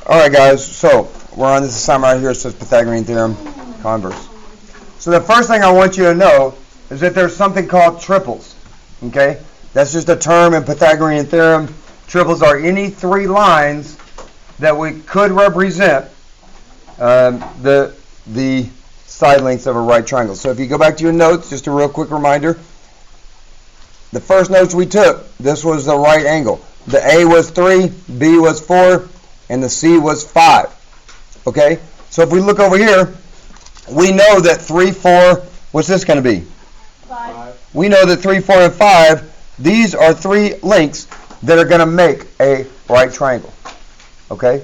Alright guys, so we're on this assignment right here. It says Pythagorean Theorem, Converse. So the first thing I want you to know is that there's something called triples. Okay? That's just a term in Pythagorean Theorem. Triples are any three lines that we could represent the side lengths of a right triangle. So if you go back to your notes, just a real quick reminder, the first notes we took, this was the right angle. The A was 3, B was 4, and the C was 5. Okay? So if we look over here, we know that 3, 4, what's this going to be? 5. We know that 3, 4, and 5, these are three lengths that are going to make a right triangle. Okay?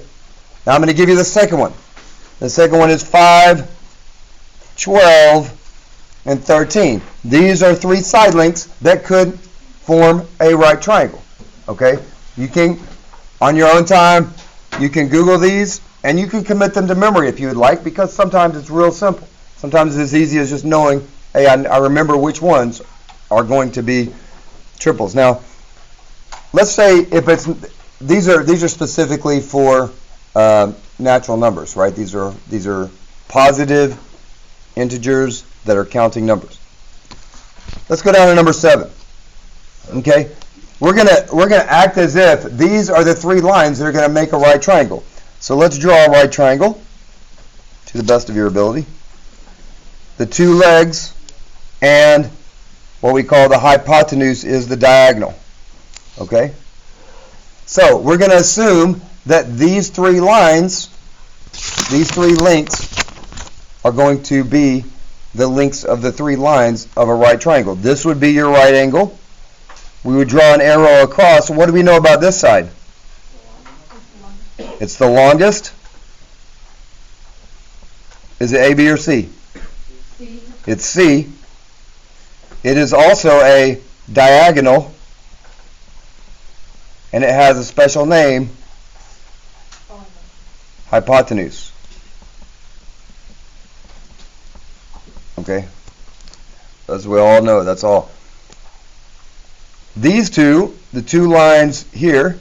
Now I'm going to give you the second one. The second one is 5, 12, and 13. These are three side lengths that could form a right triangle. Okay? You can, on your own time, you can Google these and you can commit them to memory if you would like, because sometimes it's real simple. Sometimes it's as easy as just knowing, hey, I remember which ones are going to be triples. Now, let's say if it's these are specifically for natural numbers, right? These are positive integers that are counting numbers. Let's go down to number 7. Okay, we're gonna act as if these are the three lines that are gonna make a right triangle. So let's draw a right triangle to the best of your ability. The two legs and what we call the hypotenuse is the diagonal. Okay, so we're gonna assume that these three lines, these three lengths, are going to be the lengths of the three lines of a right triangle. This would be your right angle. We would draw an arrow across. What do we know about this side? It's the longest. Is it A, B, or C? C. It's C. It is also a diagonal, and it has a special name, hypotenuse. Okay? As we all know, that's all. These two, the two lines here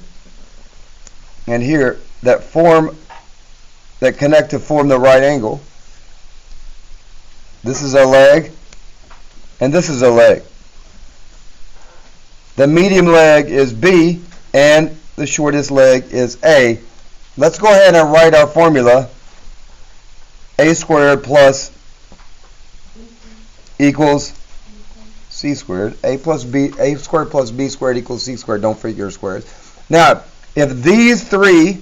and here that connect to form the right angle, this is a leg and this is a leg. The medium leg is B and the shortest leg is A. Let's go ahead and write our formula. A squared plus equals C squared. A squared plus B squared equals C squared. Don't forget your squares. Now, if these three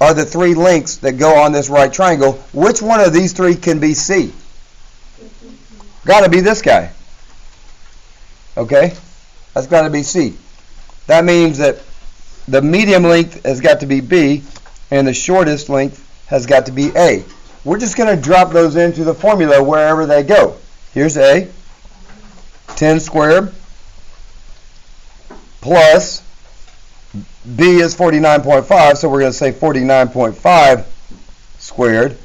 are the three lengths that go on this right triangle, which one of these three can be C? Got to be this guy. Okay? That's got to be C. That means that the medium length has got to be B and the shortest length has got to be A. We're just going to drop those into the formula wherever they go. Here's A. 10 squared plus B is 49.5, so we're going to say 49.5 squared.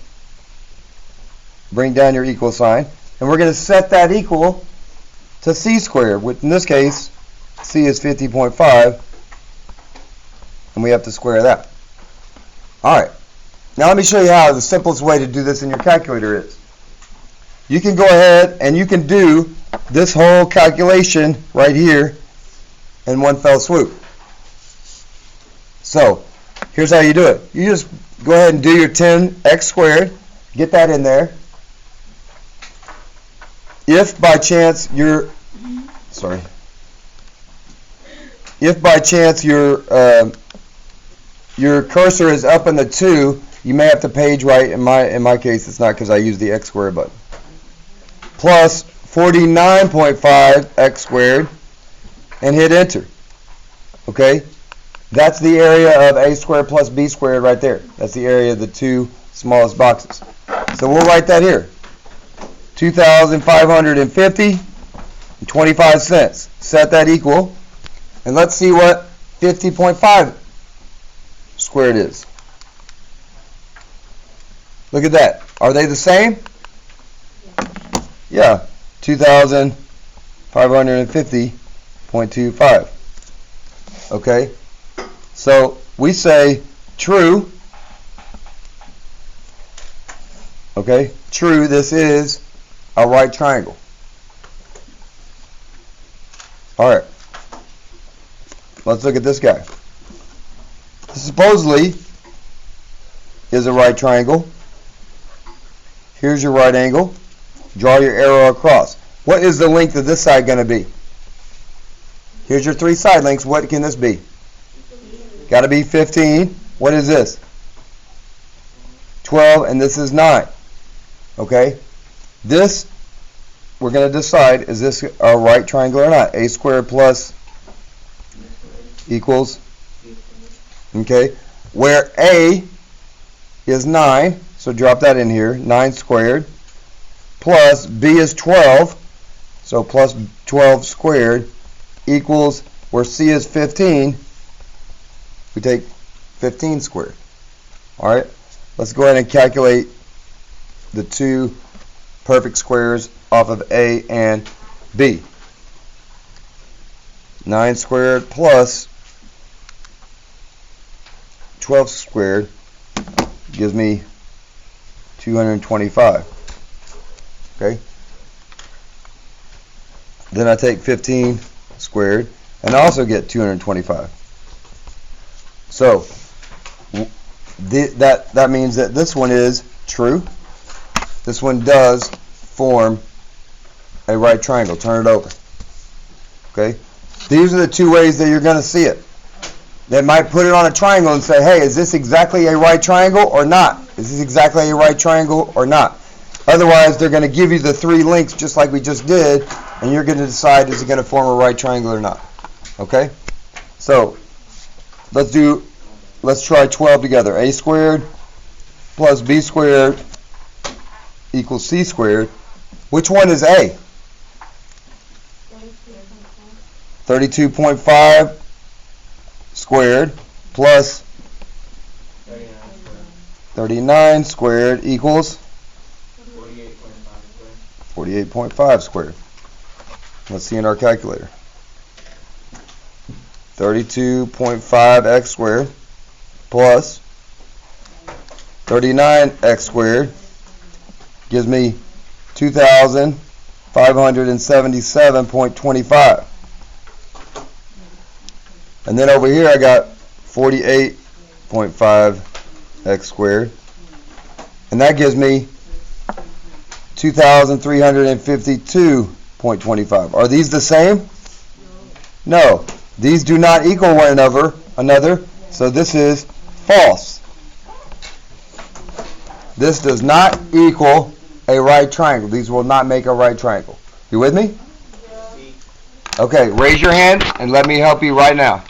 Bring down your equal sign. And we're going to set that equal to C squared, which in this case, C is 50.5, and we have to square that. Alright, now let me show you how the simplest way to do this in your calculator is. You can go ahead and you can do this whole calculation right here in one fell swoop. So, here's how you do it. You just go ahead and do your 10x squared, get that in there. If by chance your cursor is up in the 2, you may have to page right. In my case, it's not because I use the x squared button. Plus 49.5 x squared, and hit enter. Okay? That's the area of a squared plus b squared right there. That's the area of the two smallest boxes. So we'll write that here. 2,550 and 25 cents. Set that equal. And let's see what 50.5 squared is. Look at that. Are they the same? Yeah. 2,550.25. Okay? So we say true Okay, true, this is a right triangle. Alright, let's look at this guy. This supposedly is a right triangle. Here's your right angle. Draw your arrow across. What is the length of this side going to be? Here's your three side lengths. What can this be? Got to be 15. What is this? 12, and this is 9. Okay? This, we're going to decide, is this a right triangle or not? A squared plus equals, okay, where A is 9, so drop that in here, 9 squared, plus B is 12, so plus 12 squared, equals, where C is 15, we take 15 squared. Alright, let's go ahead and calculate the two perfect squares off of A and B. 9 squared plus 12 squared gives me 225. Okay? Then I take 15 squared and I also get 225. So that means that this one is true. This one does form a right triangle. Turn it over. Okay? These are the two ways that you're going to see it. They might put it on a triangle and say, hey, is this exactly a right triangle or not? Is this exactly a right triangle or not? Otherwise, they're going to give you the three links just like we just did, and you're going to decide, is it going to form a right triangle or not? Okay? So, let's try 12 together. A squared plus B squared equals C squared. Which one is A? 32.5 squared plus 39 squared equals 48.5 squared. Let's see in our calculator. 32.5x squared plus 39x squared gives me 2,577.25. And then over here I got 48.5x squared. And that gives me 2,352.25. Are these the same? No. These do not equal one another, so this is false. This does not equal a right triangle. These will not make a right triangle. You with me? Okay, raise your hand and let me help you right now.